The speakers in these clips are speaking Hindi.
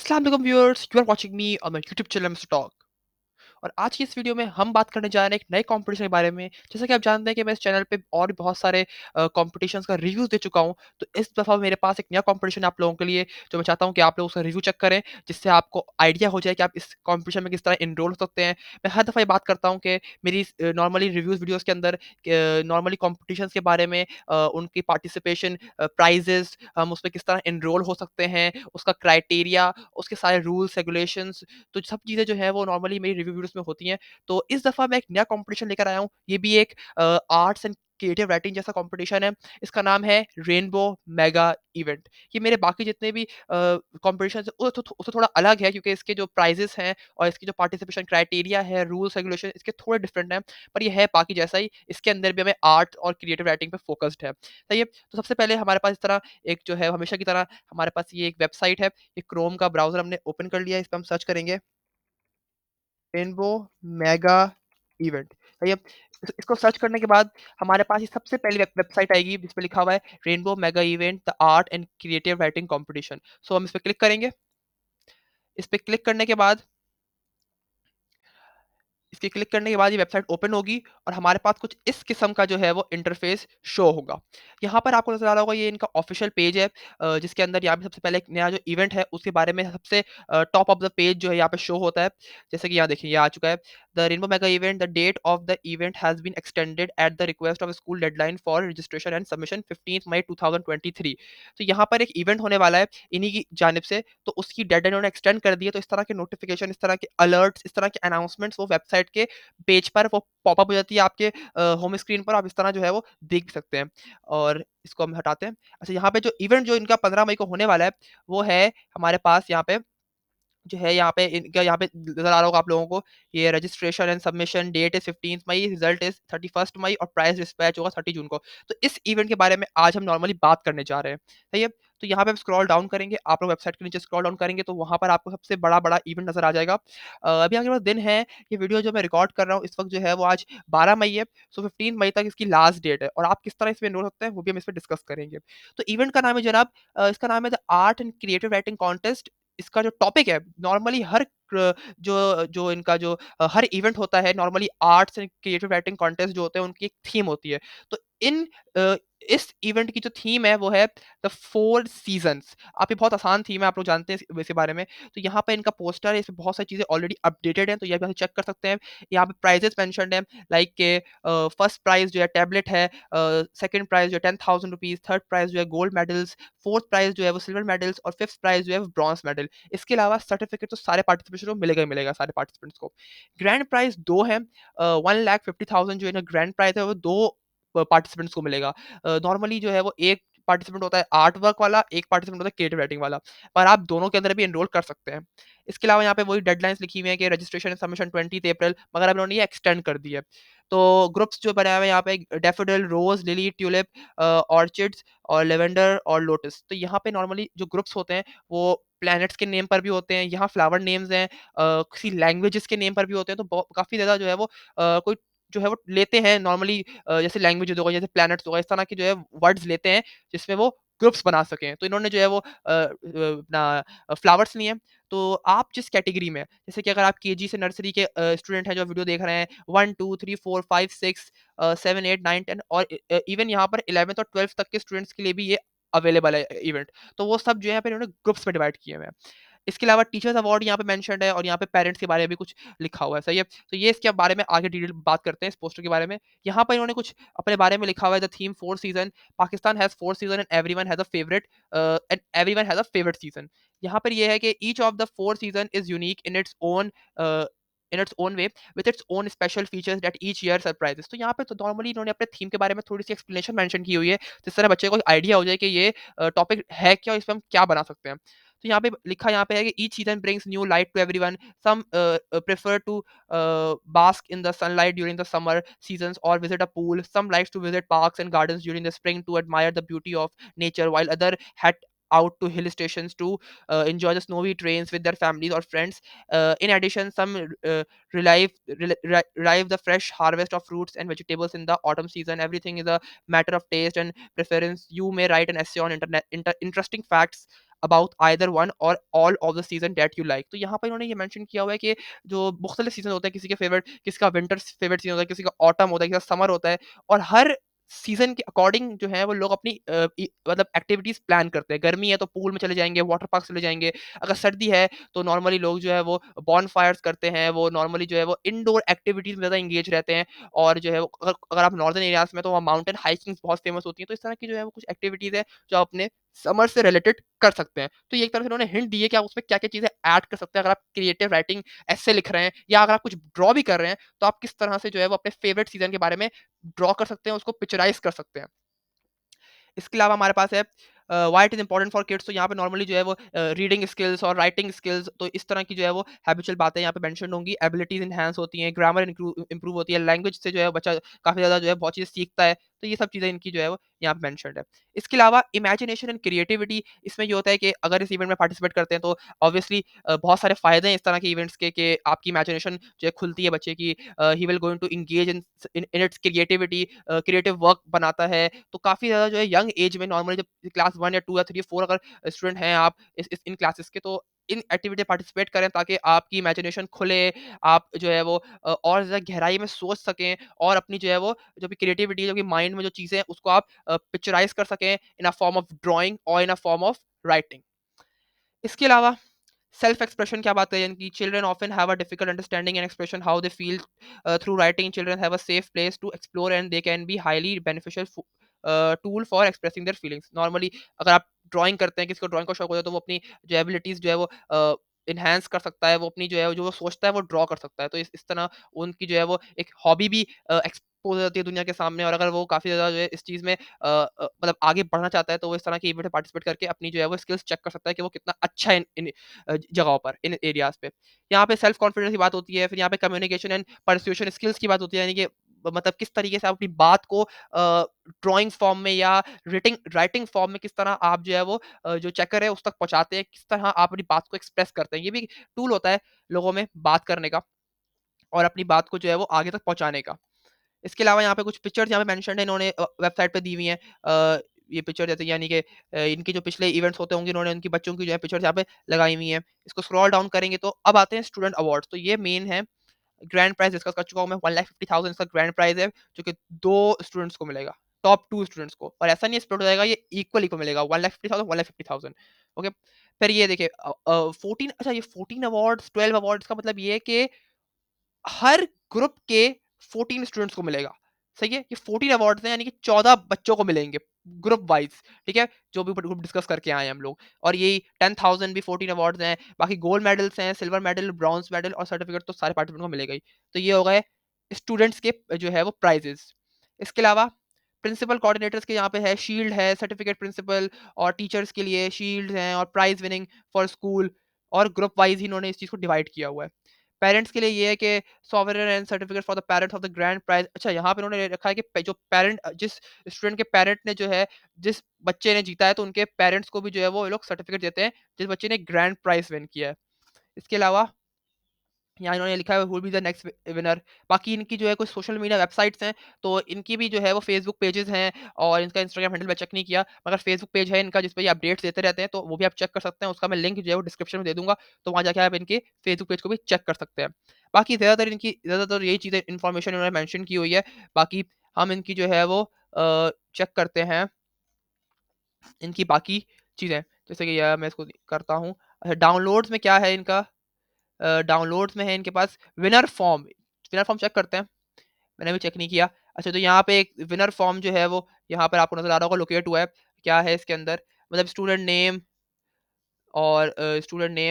अस्सलाम वालेकुम viewers, you are watching me on my YouTube channel Mister Talk. और आज की इस वीडियो में हम बात करने जा रहे हैं एक नए कॉम्पिटिशन के बारे में। जैसा कि आप जानते हैं कि मैं इस चैनल पे और भी बहुत सारे कॉम्पिटिशन्स का रिव्यूज़ दे चुका हूँ। तो इस दफ़ा मेरे पास एक नया कॉम्पिटिशन है आप लोगों के लिए, जो मैं चाहता हूँ कि आप लोग उसका रिव्यू चेक करें, जिससे आपको आइडिया हो जाए कि आप इस कॉम्पिटिशन में किस तरह एनरोल हो सकते हैं। मैं हर दफ़ा ये बात करता हूँ कि मेरी नॉर्मली रिव्यूज़ वीडियोज़ के अंदर नॉर्मली कॉम्पिटिशन्स के बारे में उनकी पार्टिसिपेशन प्राइज़ेज़, हम उसमें किस तरह एनरोल हो सकते हैं, उसका क्राइटेरिया, उसके सारे रूल्स, रेगुलेशंस, तो सब चीज़ें जो हैं वो नॉर्मली मेरी रिव्यू वीडियोज़ में होती हैं। तो इस दफ़ा मैं एक नया कॉम्पिटिशन लेकर आया हूँ। ये भी एक आर्ट्स एंड क्रिएटिव राइटिंग जैसा कॉम्पिटिशन है। इसका नाम है रेनबो मेगा इवेंट। ये मेरे बाकी जितने भी कॉम्पिटिशन्स हैं उससे थोड़ा अलग है, क्योंकि इसके जो प्राइज़ेज़ हैं और इसकी जो पार्टिसिपेशन क्राइटेरिया है, रूल्स रेगुलेशन इसके थोड़े डिफरेंट हैं। पर ये है बाकी जैसा ही। इसके अंदर भी हमें आर्ट और क्रिएटिव राइटिंग पे फ़ोकस्ड है। सही है? तो सबसे पहले हमारे पास इस तरह एक जो है हमेशा की तरह हमारे पास ये एक वेबसाइट है। ये क्रोम का ब्राउज़र हमने ओपन कर लिया है। इस पे हम सर्च करेंगे रेनबो मेगा इवेंट। सही है? इसको सर्च करने के बाद हमारे पास ये सबसे पहली वेबसाइट आएगी जिस पे लिखा हुआ है rainbow mega event the art and creative writing competition. So हम इस पे क्लिक करेंगे। इस पे क्लिक करने के बाद इसके क्लिक करने के बाद ये वेबसाइट ओपन होगी और हमारे पास कुछ इस किस्म का जो है वो इंटरफेस शो होगा। यहाँ पर आपको नज़र आ रहा होगा ये इनका ऑफिशियल पेज है, जिसके अंदर यहाँ पे सबसे पहले एक नया जो इवेंट है उसके बारे में सबसे टॉप ऑफ द पेज जो है यहाँ पे शो होता है। जैसे कि यहाँ देखिए ये आ चुका है। The rainbow mega event the date of the event has been extended at the request of school deadline for registration and submission 15 May 2023। तो यहाँ पर एक इवेंट होने वाला है इन्हीं की जानिब से, तो उसकी डेडलाइन उन्होंने एक्सटेंड कर दी है। तो इस तरह के नोटिफ़िकेशन, इस तरह के अलर्ट्स, इस तरह के अनाउंसमेंट्स वो वेबसाइट के पेज पर वो पॉपअप हो जाती है आपके होम स्क्रीन पर। आप इस तरह जो है वो देख सकते हैं। और इसको हम हटाते हैं। अच्छा, यहाँ पे जो इवेंट जो इनका 15 मई को होने वाला है, वो है हमारे पास यहाँ पे जो है यहाँ पे इनका यहाँ पे नज़र आ रहा होगा आप लोगों को, ये registration and submission date is 15th May, result is 31st May और प्राइज़ डिस्पैच होगा 30 जून को। तो इस इवेंट के बारे में आज हम नॉर्मली बात करने जा रहे हैं। सही है? तो यहाँ पे आप स्क्रॉल डाउन करेंगे, आप लोग वेबसाइट के नीचे स्क्रॉल डाउन करेंगे तो वहाँ पर आपको सबसे बड़ा-बड़ा इवेंट नज़र आ जाएगा। अभी आगे पास दिन है, ये वीडियो जो मैं रिकॉर्ड कर रहा हूँ इस वक़्त जो है वो आज 12 मई है। सो 15 मई तक इसकी लास्ट डेट है और आप किस तरह इसमें एनरोल हो सकते हैं वो भी हम इसमें डिस्कस करेंगे। तो इवेंट का नाम है जनाब, इसका नाम है the art and creative writing contest. इसका जो टॉपिक है नॉर्मली हर जो जो इनका जो हर इवेंट होता है, normally arts and creative writing contest जो होते हैं उनकी एक थीम होती है। तो इन अ, इस इवेंट की जो थीम है वो है द फोर सीजन्स। आप, ये बहुत आसान थीम है, आप लोग जानते हैं इसके बारे में। तो यहाँ पे इनका पोस्टर है, इसमें बहुत सारी चीज़ें ऑलरेडी अपडेटेड हैं, तो ये भी चेक कर सकते हैं। यहाँ पे प्राइजेस मेंशन्ड हैं, लाइक के फर्स्ट प्राइज़ जो है टैबलेट है, सेकंड प्राइज़ जो है ₹10,000, थर्ड प्राइज़ जो है गोल्ड मेडल्स, फोर्थ प्राइज़ जो है वो सिल्वर मेडल्स और फिफ्थ प्राइज़ जो है वो ब्रॉन्ज मेडल। इसके अलावा सर्टिफिकेट तो सारे पार्टिसिपेशन को मिलेगा ही मिलेगा, सारे पार्टिसिपेंट्स को। ग्रैंड प्राइज़ 2 हैं, 1,50,000 जो इनका ग्रैंड प्राइज़ है वो 2 पार्टिसिपेंट्स को मिलेगा। नॉर्मली जो है वो एक पार्टिसिपेंट होता है आर्ट वर्क वाला, एक पार्टिसिपेंट होता है क्रिएटिव राइटिंग वाला, पर आप दोनों के अंदर भी एनरोल कर सकते हैं। इसके अलावा यहाँ पे वही डेडलाइन्स लिखी हुई हैं कि रजिस्ट्रेशन एंड सबमिशन 20th अप्रैल, मगर अब इन्होंने ये एक्सटेंड कर दी है। तो ग्रुप्स जो बनाए हुए हैं यहाँ पे डैफोडिल, रोज़, लिली, ट्यूलिप, ऑर्चिड्स और लेवेंडर और लोटस। तो यहाँ पे नॉर्मली जो ग्रुप्स होते हैं वो प्लैनेट्स के नेम पर भी होते हैं, यहाँ फ्लावर नेम्स हैं, किसी लैंग्वेजेस के नेम पर भी होते हैं, तो काफ़ी ज़्यादा जो है वो कोई जो है वो लेते हैं नॉर्मली, जैसे लैंग्वेज होगा, जैसे प्लैनेट्स होगा, इस तरह के जो है वर्ड्स लेते हैं जिसमें वो ग्रुप्स बना सकें। तो इन्होंने जो है वो अपना फ्लावर्स लिए हैं। तो आप जिस कैटेगरी में, जैसे कि अगर आप केजी से नर्सरी के स्टूडेंट हैं जो वीडियो देख रहे हैं, 1, 2, 3, 4, 5, 6 7, 8, 9, 10 और इवन यहाँ पर 11th और 12th तक के स्टूडेंट्स के लिए भी ये अवेलेबल है इवेंट। तो वो सब जो है यहाँ पे इन्होंने ग्रुप्स में डिवाइड किए हुए हैं। इसके अलावा टीचर्स अवार्ड यहाँ पे मेंशन्ड है और यहाँ पे पेरेंट्स के बारे में भी कुछ लिखा हुआ है, सही है? तो ये इसके बारे में आगे डिटेल बात करते हैं इस पोस्टर के बारे में। यहाँ पर इन्होंने कुछ अपने बारे में लिखा हुआ है, the theme 4 season, Pakistan has 4 season and everyone has a favourite season. यहाँ पर ये है कि each of the 4 season is unique in its own way with its own special features that each year surprises. तो यहाँ पे तो नॉर्मली इन्होंने अपने थीम के बारे में थोड़ी-सी एक्सप्लेनेशन मेंशन की हुई है, जिस तरह बच्चे को आइडिया हो जाए कि ये टॉपिक है क्या और इसमें हम क्या बना सकते हैं। तो यहाँ पे लिखा यहाँ पे है कि each season brings new light to everyone, some prefer to bask in the sunlight during the summer seasons or visit a pool, some likes to visit parks and gardens during the spring to admire the beauty of nature, while other head out to hill stations to enjoy the snowy trains with their families or friends. In addition, some relive the fresh harvest of fruits and vegetables in the autumn season. Everything is a matter of taste and preference. You may write an essay on interesting facts about either one or all of the season that you like. तो यहाँ पर इन्होंने ये मेंशन किया हुआ है कि जो मुख्तलिफ सीज़न होते हैं, किसी के फेवरेट, किसी का विंटर फेवरेट सीज़न होता है, किसी का ऑटम होता है, किसी का समर होता है, और हर सीज़न के अकॉर्डिंग जो है वो लोग अपनी मतलब एक्टिविटीज़ प्लान करते हैं। गर्मी है तो पूल में चले जाएँगे, वाटर पार्क चले जाएँगे। अगर सर्दी है तो नॉर्मली लोग जो है वो बॉनफायर्स करते हैं, वो नॉर्मली जो है वो इंडोर एक्टिविटीज़ में ज़्यादा एंगेज रहते हैं। और जो है वो अगर अगर आप नॉर्दर्न एरियाज़ में, तो वहाँ माउंटेन हाइकिंग्स बहुत फेमस होती हैं। तो इस तरह की जो है वो कुछ एक्टिविटीज़ है जो आप अपने समर से रिलेटेड कर सकते हैं। तो ये एक तरह से उन्होंने हिंट दी है कि आप उसमें क्या-क्या चीज़ें ऐड कर सकते हैं। अगर आप क्रिएटिव राइटिंग एस्से लिख रहे हैं, या अगर आप कुछ ड्रॉ भी कर रहे हैं, तो आप किस तरह से जो है वो अपने फेवरेट सीज़न के बारे में ड्रॉ कर सकते हैं, उसको पिक्चराइज़ कर सकते हैं। इसके अलावा हमारे पास है why it is important for kids. तो यहाँ पे नॉर्मली जो है वो रीडिंग स्किल्स और राइटिंग स्किल्स, तो इस तरह की जो है वो हैबिचुअल बातें यहाँ पे मेंशन होंगी। एबिलिटीज़ एनहांस होती हैं, ग्रामर इंप्रूव होती है, लैंग्वेज से जो है बच्चा काफ़ी ज़्यादा जो है बहुत चीज़ें सीखता है। तो ये सब चीज़ें इनकी जो है वो यहाँ पे मेंशन्ड है। इसके अलावा इमेजिनेशन एंड क्रिएटिविटी, इसमें ये होता है कि अगर इस इवेंट में पार्टिसिपेट करते हैं, तो ऑब्वियसली बहुत सारे फ़ायदे हैं इस तरह के इवेंट्स के, कि आपकी इमेजिनेशन जो है खुलती है बच्चे की। He will going to engage in its creativity, creative work बनाता है। तो काफ़ी ज़्यादा जो है यंग एज में, नॉर्मली जब क्लास 1 या 2 या 3 या 4 अगर स्टूडेंट हैं आप इस इन क्लासेस के, तो इन एक्टिविटी पार्टिसिपेट करें, ताकि आपकी इमेजिनेशन खुले, आप जो है वो और ज़्यादा गहराई में सोच सकें, और अपनी जो है वो जो भी क्रिएटिविटी है, जो कि माइंड में जो चीज़ें हैं, उसको आप पिक्चराइज़ कर सकें in a form of drawing और in a form of writing. इसके अलावा सेल्फ एक्सप्रेशन क्या बात करें, यानी कि children often have a difficult understanding and expression how they feel through writing. Children have a safe place to explore and they can be highly beneficial tool for expressing their feelings. Normally अगर आप ड्राइंग करते हैं, किसी को ड्राइंग का शौक होता है, तो वो अपनी जो एबिलिटीज जो है वो इन्हांस कर सकता है, वो अपनी जो है जो वो सोचता है वो ड्रॉ कर सकता है। तो इस तरह उनकी जो है वो एक हॉबी भी एक्सपोज होती है दुनिया के सामने। और अगर वो काफ़ी ज़्यादा जो है इस चीज़ में मतलब आगे बढ़ना चाहता है, तो वो इस तरह की इवेंट में पार्टिसिपेट करके अपनी जो है वो स्किल्स चेक कर सकता है कि वो कितना अच्छा है इन जगहों पर, इन एरियाज़ पे। यहाँ पे सेल्फ कॉन्फिडेंस की बात होती है, फिर यहाँ पे कम्युनिकेशन एंड पर्सुएशन स्किल्स की बात होती है, यानी कि मतलब किस तरीके से आप अपनी बात को ड्राइंग फॉर्म में या रिटिंग राइटिंग फॉर्म में किस तरह आप जो है वो जो चेकर है उस तक पहुँचाते हैं, किस तरह आप अपनी बात को एक्सप्रेस करते हैं। ये भी टूल होता है लोगों में बात करने का, और अपनी बात को जो है वो आगे तक पहुँचाने का। इसके अलावा यहाँ पे कुछ पिक्चर्स यहाँ पे मेंशन्ड है, इन्होंने वेबसाइट पे दी हुई हैं। ये पिक्चर जैसे, यानी कि इनके जो पिछले इवेंट्स होते होंगे, इन्होंने उनकी बच्चों की जो है पिक्चर्स यहाँ पे लगाई हुई हैं। इसको स्क्रॉल डाउन करेंगे तो अब आते हैं स्टूडेंट अवार्ड्स। तो ये मेन है, ग्रैंड प्राइज़ डिस्कस कर चुका हूँ मैं, 1,50,000 इसका ग्रैंड प्राइज़ है, जो कि 2 स्टूडेंट्स को मिलेगा, टॉप 2 स्टूडेंट्स को। और ऐसा नहीं स्प्लिट हो जाएगा, ये इक्वल मिलेगा, 1,50,000 1,50,000। ओके। फिर ये देखिए 14, अच्छा ये 14 अवार्ड्स, 12 अवार्ड्स का मतलब ये है कि हर ग्रुप के 14 स्टूडेंट्स को मिलेगा। सही है? ये 14 अवार्ड्स हैं, यानी कि 14 बच्चों को मिलेंगे ग्रुप वाइज़, ठीक है? जो भी ग्रुप डिस्कस करके आए हैं हम लोग। और यही 10,000 भी 14 अवार्ड्स हैं। बाकी गोल्ड मेडल्स हैं, सिल्वर मेडल, ब्रॉन्ज़ मेडल और सर्टिफिकेट तो सारे पार्टिसिपेंट को मिलेगा ही। तो ये हो गए स्टूडेंट्स के जो है वो प्राइज़ेज़। इसके अलावा प्रिंसिपल कोऑर्डिनेटर्स के यहाँ पे है, शील्ड है, सर्टिफिकेट प्रिंसिपल, और टीचर्स के लिए शील्ड्स हैं, और प्राइज़ विनिंग फॉर स्कूल, और ग्रुप वाइज़ ही इन्होंने इस चीज़ को डिवाइड किया हुआ है। पेरेंट्स के लिए ये है कि sovereign and certificate for the parents of the grand prize. अच्छा, यहाँ पे उन्होंने रखा है कि जो पेरेंट, जिस स्टूडेंट के पेरेंट ने जो है, जिस बच्चे ने जीता है, तो उनके पेरेंट्स को भी जो है वो ये लोग सर्टिफिकेट देते हैं, जिस बच्चे ने ग्रैंड प्राइज विन किया है। इसके अलावा यहाँ इन्होंने लिखा है who will be the next winner. बाकी इनकी जो है कुछ सोशल मीडिया वेबसाइट्स हैं, तो इनकी भी जो है वो फेसबुक पेजेस हैं, और इनका इंस्टाग्राम हैंडल मैं चेक नहीं किया, मगर फेसबुक पेज है इनका, जिस पे ये अपडेट्स देते रहते हैं, तो वो भी आप चेक कर सकते हैं। उसका मैं लिंक जो है वो डिस्क्रिप्शन में दे दूँगा, तो वहाँ जाके आप इनके फेसबुक पेज को भी चेक कर सकते हैं। बाकी ज़्यादातर यही चीज़ें इन्फॉर्मेशन इन्होंने मेंशन की हुई है। बाकी हम इनकी जो है वो चेक करते हैं, इनकी बाकी चीज़ें, जैसे कि मैं इसको करता हूँ। डाउनलोड्स में क्या है इनका, डाउनलोड्स में है इनके पास विनर फॉर्म चेक करते हैं। मैंने भी चेक नहीं किया। अच्छा, तो यहाँ पे एक विनर फॉर्म जो है वो यहाँ पर आपको नज़र आ रहा होगा, लोकेट हुआ है। क्या है इसके अंदर, मतलब स्टूडेंट नेम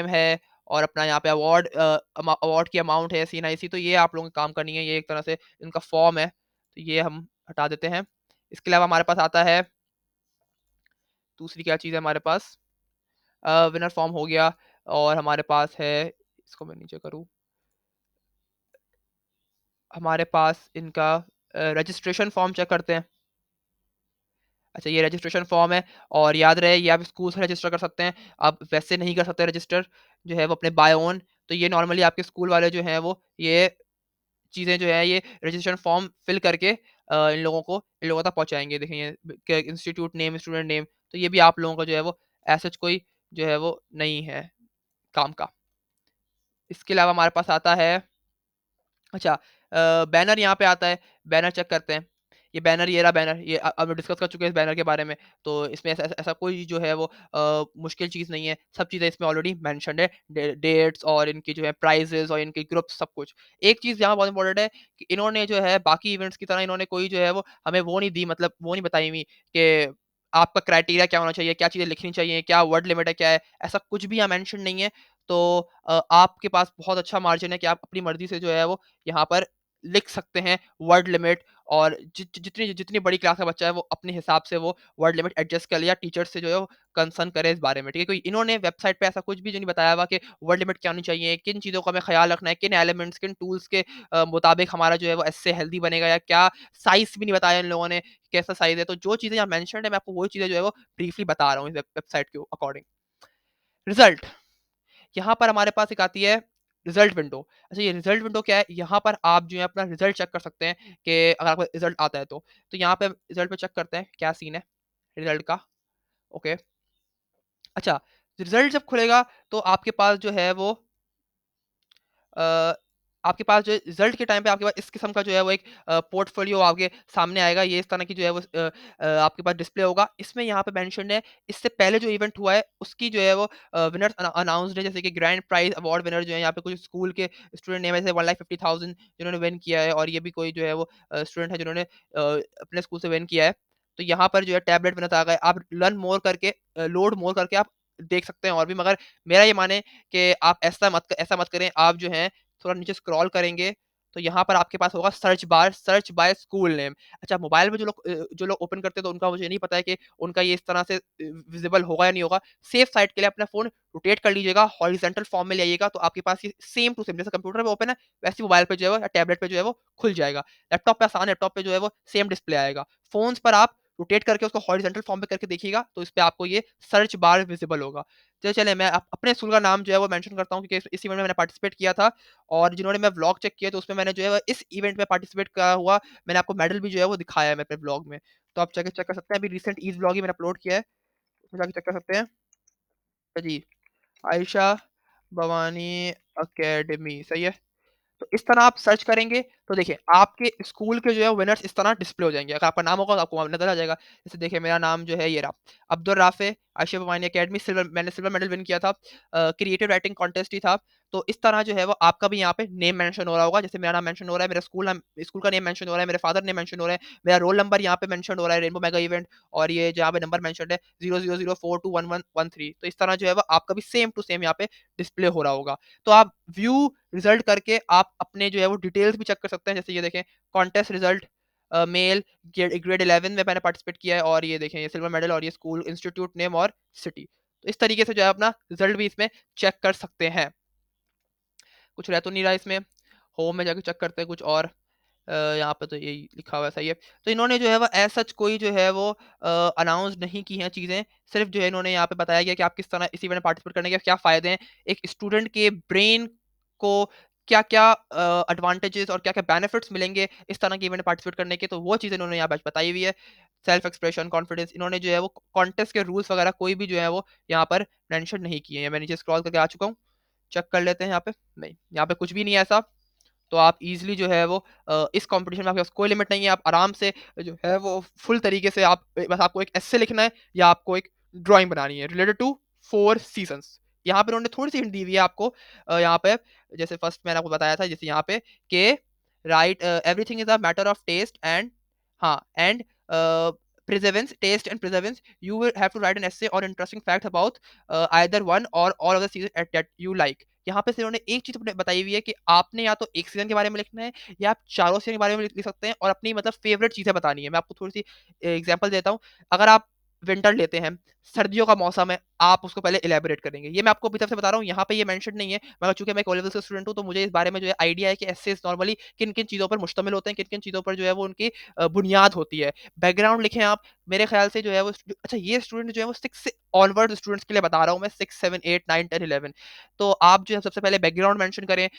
है, और अपना यहाँ पे अवार्ड की अमाउंट है, CNIC। तो ये आप लोगों को काम करनी है, ये एक तरह से इनका फॉर्म है। तो ये हम हटा देते हैं। इसके अलावा हमारे पास आता है, दूसरी क्या चीज़ है हमारे पास, विनर फॉर्म हो गया, और हमारे पास है, इसको मैं नीचे करूँ, हमारे पास इनका रजिस्ट्रेशन फॉर्म चेक करते हैं। अच्छा, ये रजिस्ट्रेशन फॉर्म है, और याद रहे ये आप स्कूल से रजिस्टर कर सकते हैं। आप वैसे नहीं कर सकते रजिस्टर, जो है वो अपने बाय ओन। तो ये नॉर्मली आपके स्कूल वाले जो हैं वो ये चीज़ें जो है ये रजिस्ट्रेशन फॉर्म फिल करके इन लोगों तक पहुँचाएँगे। देखिए ये इंस्टीट्यूट नेम, स्टूडेंट नेम, तो ये भी आप लोगों का जो है वो एज़ सच कोई जो है वो नहीं है काम का। इसके अलावा हमारे पास आता है अच्छा बैनर यहाँ पे आता है, बैनर चेक करते हैं। ये बैनर ये रहा बैनर, ये अब हम डिस्कस कर चुके हैं इस बैनर के बारे में। तो इसमें ऐसा ऐसा ऐसा कोई जो है वो मुश्किल चीज़ नहीं है, सब चीज़ें इसमें ऑलरेडी मेंशन्ड है। डेट्स और इनकी जो है प्राइजेज़ और इनके ग्रुप्स सब कुछ। एक चीज़ यहाँ बहुत इंपॉर्टेंट है कि इन्होंने जो है बाकी इवेंट्स की तरह इन्होंने कोई जो है वो हमें वो नहीं दी मतलब वो नहीं बताई हुई कि आपका क्राइटेरिया क्या होना चाहिए, क्या चीज़ें लिखनी चाहिए, क्या वर्ड लिमिट है, क्या है, ऐसा कुछ भी यहाँ मेंशन नहीं है। तो आपके पास बहुत अच्छा मार्जिन है कि आप अपनी मर्ज़ी से जो है वो यहाँ पर लिख सकते हैं वर्ड लिमिट और जितनी जितनी बड़ी क्लास का बच्चा है वो अपने हिसाब से वो वर्ड लिमिट एडजस्ट कर लिया टीचर से जो है वो कंसर्न करे इस बारे में, ठीक है? कोई इन्होंने वेबसाइट पे ऐसा कुछ भी जो नहीं बताया हुआ कि वर्ड लिमिट क्या होनी चाहिए, किन चीज़ों का हमें ख़्याल रखना है, किन एलिमेंट्स, किन टूल्स के मुताबिक हमारा जो है वो एस्से हेल्दी बनेगा या क्या साइज़ भी नहीं बताया इन लोगों ने, कैसा साइज़ है। तो जो चीज़ें यहाँ मेंशन्ड है मैं आपको वो चीज़ें जो है वो ब्रीफली बता रहा हूँ इस वेबसाइट के अकॉर्डिंग। रिज़ल्ट यहाँ पर हमारे पास एक आती है रिजल्ट विंडो। अच्छा ये रिजल्ट विंडो क्या है? यहाँ पर आप जो है अपना रिजल्ट चेक कर सकते हैं कि अगर आपका रिजल्ट आता है तो। तो यहाँ पे रिजल्ट पे चेक करते हैं क्या सीन है रिजल्ट का। ओके। अच्छा रिजल्ट जब खुलेगा तो आपके पास जो है वो अ, आपके पास जो है रिज़ल्ट के टाइम पे आपके पास इस किस्म का जो है वो एक पोर्टफ़ोलियो आपके सामने आएगा। ये इस तरह की जो है वो आपके पास डिस्प्ले होगा। इसमें यहाँ पे मेंशन्ड है, इससे पहले जो इवेंट हुआ है उसकी जो है वो विनर्स अनाउंस्ड है जैसे कि ग्रैंड प्राइज़ अवार्ड विनर जो है यहाँ पे कुछ स्कूल के स्टूडेंट नेम है जैसे 1,50,000 जिन्होंने विन किया है और ये भी कोई जो है वो स्टूडेंट है जिन्होंने अपने स्कूल से विन किया है। तो यहाँ पर जो है टैबलेट विनर्स आ गए। आप लर्न मोर करके लोड मोर करके आप देख सकते हैं और भी मगर मेरा ये माने कि आप ऐसा मत करें, आप जो है थोड़ा नीचे स्क्रॉल करेंगे, तो यहाँ पर आपके पास होगा search bar, search by school name. अच्छा मोबाइल में जो लोग ओपन करते हैं तो उनका मुझे नहीं पता है कि उनका ये इस तरह से विज़िबल होगा या नहीं होगा। सेफ साइड के लिए अपना फ़ोन रोटेट कर लीजिएगा, हॉरिज़ॉन्टल फ़ॉर्म में ले आइएगा तो आपके पास ये सेम टू सेम जैसे कंप्यूटर में ओपन है, वैसे ही मोबाइल पे जो है वो या टैबलेट पे जो है वो खुल जाएगा। लैपटॉप पे आसान है, लैपटॉप पे जो है वो सेम डिस्प्ले आएगा। फ़ोन्स पर आप रोटेट करके उसको हॉरिज़ॉन्टल फ़ॉर्म पे करके देखिएगा, तो इस पे आपको ये सर्च बार विज़िबल होगा। तो चलिए मैं अपने स्कूल का नाम जो है वो मेंशन करता हूँ क्योंकि इस इवेंट में मैंने पार्टिसिपेट किया था और जिन्होंने मैं व्लॉग चेक किया तो उसमें मैंने जो है वो इस इवेंट में पार्टिसिपेट करा हुआ मैंने आपको मेडल भी जो है वो दिखाया है मैं अपने व्लॉग में। तो आप जाके चेक कर सकते हैं अभी रिसेंट ईज़ व्लॉग ही मैंने अपलोड किया है, उसमें जाके चेक कर सकते हैं। जी, आयशा भवानी अकेडमी सही है? तो इस तरह आप सर्च करेंगे, तो देखिए आपके स्कूल के जो है विनर्स इस तरह डिस्प्ले हो जाएँगे। अगर आपका नाम होगा तो आपको वहाँ नज़र आ जाएगा। जैसे देखिए मेरा नाम जो है ये रहा, अब्दुल राफ़े आशिफ अमानी अकेडमी मैंने सिल्वर मेडल विन किया था। क्रिएटिव राइटिंग कॉन्टेस्ट ही था। तो इस तरह जो है वो आपका भी यहाँ पे नेम मेंशन हो रहा होगा। जैसे मेरा नाम मेंशन हो रहा है, मेरा स्कूल का नेम मेंशन हो रहा है, मेरे फादर नेम मेंशन हो रहा है, मेरा रोल नंबर यहाँ पे मेंशन हो रहा है रेनबो मेगा इवेंट और ये जहाँ पे नंबर मेंशन्ड है 0004211113 तो इस तरह जो है वो आपका भी सेम टू सेम यहाँ पे डिस्प्ले हो रहा होगा। तो आप व्यू रिजल्ट करके आप अपने जो है वो डिटेल्स भी चेक कर सकते हैं। जैसे ये देखें कॉन्टेस्ट रिजल्ट मेल ग्रेड 11 में मैंने पार्टिसिपेट किया है और ये देखें ये सिल्वर मेडल और ये स्कूल, इंस्टीट्यूट नेम और सिटी। तो इस तरीके से जो है अपना रिजल्ट भी इसमें चेक कर सकते हैं। कुछ रह तो नहीं रहा इसमें। होम में जाके चेक करते हैं कुछ और। यहाँ पे तो यही लिखा हुआ है सही है। तो इन्होंने जो है वो एज़ सच कोई जो है वो अनाउंस नहीं की हैं चीज़ें। सिर्फ़ जो है इन्होंने यहाँ पे बताया गया कि आप किस तरह इस इवेंट में पार्टिसिपेट करने के क्या फ़ायदे हैं। एक स्टूडेंट के ब्रेन को क्या-क्या एडवांटेजेस और क्या-क्या बेनिफिट्स मिलेंगे इस तरह के इवेंट में पार्टिसिपेट करने के, तो वो चीज़ें इन्होंने यहाँ पे बताई हुई है। सेल्फ एक्सप्रेशन, कॉन्फिडेंस इन्होंने जो है वो कॉन्टेस्ट के रूल्स वगैरह कोई भी जो है वो यहाँ पर मेंशन नहीं किए हैं। मैं नीचे स्क्रॉल करके आ चुका हूँ। चेक कर लेते हैं यहाँ पे। नहीं, यहाँ पे कुछ भी नहीं है ऐसा। तो आप ईज़िली जो है वो इस कॉम्पिटिशन में आपके पास कोई लिमिट नहीं है, आप आराम से जो है वो फुल तरीके से आप बस आपको एक एस्से लिखना है या आपको एक ड्राइंग बनानी है रिलेटेड टू 4 सीज़न्स। यहाँ पे उन्होंने थोड़ी-सी हिंट दी हुई है आपको यहाँ पे जैसे फर्स्ट मैंने आपको बताया था जैसे यहाँ पे कि right everything is a matter of taste and हाँ, and perseverance, taste and perseverance, you will have to write an essay or interesting fact about either one or all of the season that you like. यहाँ पे से उन्होंने एक चीज़ अपने बताई हुई है कि आपने या तो एक सीज़न के बारे में लिखना है या आप चारों सीज़न के बारे में लिख सकते हैं और अपनी मतलब फ़ेवरेट चीज़ें बतानी है। मैं आपको थोड़ी-सी एग्ज़ाम्पल देता हूँ। अगर आप विंटर लेते हैं, सर्दियों का मौसम है, आप उसको पहले इलैबोरेट करेंगे। ये मैं आपको अभी तरफ से बता रहा हूँ, यहाँ पे ये मेंशन नहीं है, मगर चूँकि मैं एक ओ लेवल का स्टूडेंट हूँ, तो मुझे इस बारे में जो है आइडिया है कि एसेज़ नॉर्मली किन-किन चीज़ों पर मुश्तमिल होते हैं, किन-किन चीज़ों पर जो है वो उनकी बुनियाद होती है। बैकग्राउंड लिखें आप, मेरे ख़्याल से जो है वो अच्छा ये स्टूडेंट जो है वो 6 से ऑनवर्ड स्टूडेंट्स के लिए बता रहा हूँ मैं 6, 7, 8, 9, 10, 11 तो आप जो है सबसे पहले बैकग्राउंड मेंशन करें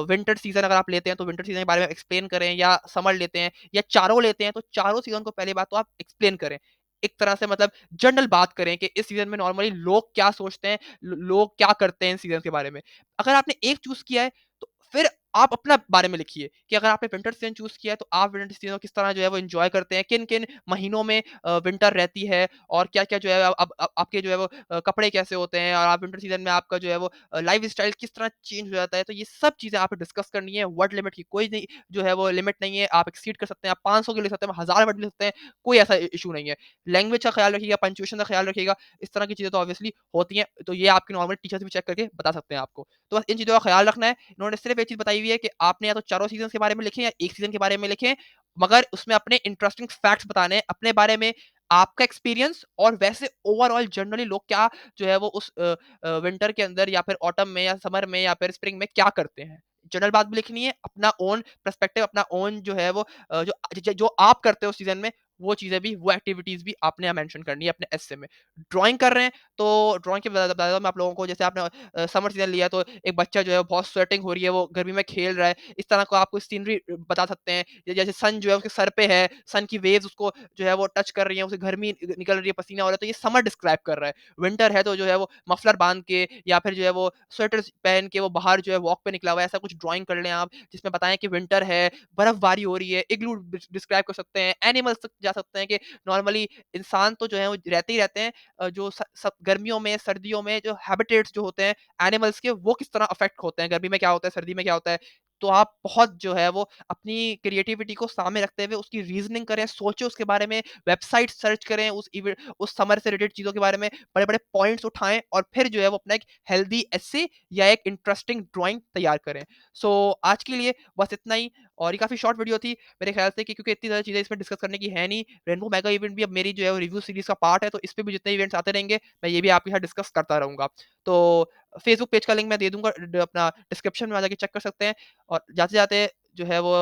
विंटर सीज़न अगर आप लेते हैं तो विंटर सीज़न के बारे में एक्सप्लेन करें या समर लेते हैं या चारों लेते हैं तो चारों सीज़न को पहली बात तो आप एक्सप्लेन करें। एक तरह से मतलब जनरल बात करें कि इस सीज़न में नॉर्मली लोग क्या सोचते हैं, लोग क्या करते हैं इन सीज़न के बारे में। अगर आपने एक चूज़ किया है, तो फिर आप अपना बारे में लिखिए कि अगर आपने विंटर सीज़न चूज़ किया है, तो आप विंटर सीज़न को किस तरह जो है वो एन्जॉय करते हैं, किन-किन महीनों में विंटर रहती है और क्या-क्या जो है अब आपके जो है वो कपड़े कैसे होते हैं और आप विंटर सीज़न में आपका जो है वो लाइफ़स्टाइल किस तरह चेंज हो जाता है। तो ये सब चीज़ें आप डिस्कस करनी है, वर्ड लिमिट की कोई नहीं जो है वो लिमिट नहीं है, आप एक्सीड कर सकते हैं, आप 500 के लिख सकते हैं, 1000 वर्ड लिख सकते हैं, कोई ऐसा इश्यू नहीं है। लैंग्वेज का ख़्याल रखिएगा, पंक्चुएशन का ख़्याल रखिएगा, इस तरह की चीज़ें तो ऑब्वियसली होती हैं, तो ये आपके नॉर्मल टीचर्स भी चेक करके बता सकते हैं आपको। तो बस इन चीज़ों का ख़्याल रखना है। इन्होंने सिर्फ़ एक चीज़ बताई हुई है कि आपने या तो चारों सीज़न्स के बारे में लिखें या एक सीज़न के बारे में लिखें, मगर उसमें अपने इंटरेस्टिंग फैक्ट्स बताने हैं, अपने बारे में, आपका एक्सपीरियंस और वैसे ओवरऑल जनरली लोग क्या जो है वो उस विंटर के अंदर या फिर ऑटम में या समर में या फिर स्प्रिंग में क्या करते हैं। जनरल बात भी लिखनी है, अपना ओन पर्सपेक्टिव, अपना ओन जो है वो जो जो आप करते हो सीज़न में, वो चीज़ें भी, वो एक्टिविटीज़ भी आपने यहाँ मेंशन करनी है अपने एस्से में। ड्राइंग कर रहे हैं, तो ड्राइंग के बता देता हूँ मैं आप लोगों को, जैसे आपने समर सीज़न लिया तो एक बच्चा जो है बहुत स्वेटिंग हो रही है, वो गर्मी में खेल रहा है, इस तरह का आप कोई सीनरी बता सकते हैं। जैसे सन जो है उसके सर पे है, सन की वेव्स उसको जो है वो टच कर रही हैं, उसे गर्मी निकल रही है, पसीना हो रहा है, तो ये समर डिस्क्राइब कर रहा है। विंटर है तो जो है वो मफलर बाँध के या फिर जो है वो स्वेटर्स पहन के वो बाहर जो है वॉक पे निकला हुआ है, ऐसा कुछ ड्राइंग कर लें आप, जिसमें बताएँ कि विंटर है, बर्फबारी हो रही है, इग्लू डिस्क्राइब कर सकते हैं, एनिमल्स तक जा सकते हैं कि नॉर्मली इंसान तो जो है वो रहते ही रहते हैं, जो स सब गर्मियों में, सर्दियों में जो हैबिटेट्स जो होते हैं एनिमल्स के, वो किस तरह अफ़ेक्ट होते हैं, गर्मी में क्या होता है, सर्दी में क्या होता है। तो आप बहुत जो है वो अपनी क्रिएटिविटी को सामने रखते हुए उसकी रीज़निंग करें, सोचें उसके बारे में, वेबसाइट सर्च करें उस समर से रिलेटेड चीज़ों के बारे में, बड़े-बड़े पॉइंट्स उठाएँ और फिर जो है वो अपना एक हेल्दी एस्से या एक इंटरेस्टिंग ड्राइंग तैयार करें। सो आज के लिए बस इतना ही, और ये काफ़ी शॉर्ट वीडियो थी मेरे ख़्याल से कि क्योंकि इतनी ज़्यादा चीज़ें इसमें डिस्कस करने की है नहीं। रेनबो मेगा इवेंट भी अब मेरी जो है वो रिव्यू सीरीज़ का पार्ट है, तो इस पे भी जितने इवेंट्स आते रहेंगे, मैं ये भी आपके साथ डिस्कस करता रहूँगा। तो फेसबुक पेज का लिंक मैं दे दूँगा अपना डिस्क्रिप्शन में, वहाँ जाके चेक कर सकते हैं और जाते-जाते जो है वो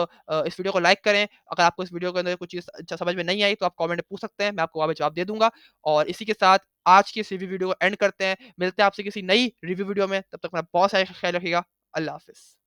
इस वीडियो को लाइक करें। अगर आपको इस वीडियो के अंदर कुछ चीज़ अच्छा समझ में नहीं आई, तो आप कमेंट में पूछ सकते हैं, मैं आपको वहाँ पे जवाब दे दूँगा। और इसी के साथ आज की इस रिव्यू वीडियो को एंड करते हैं। मिलते हैं आपसे किसी नई रिव्यू वीडियो में, तब तक अपना बहुत सारा ख़्याल रखिएगा। अल्लाह हाफ़िज़।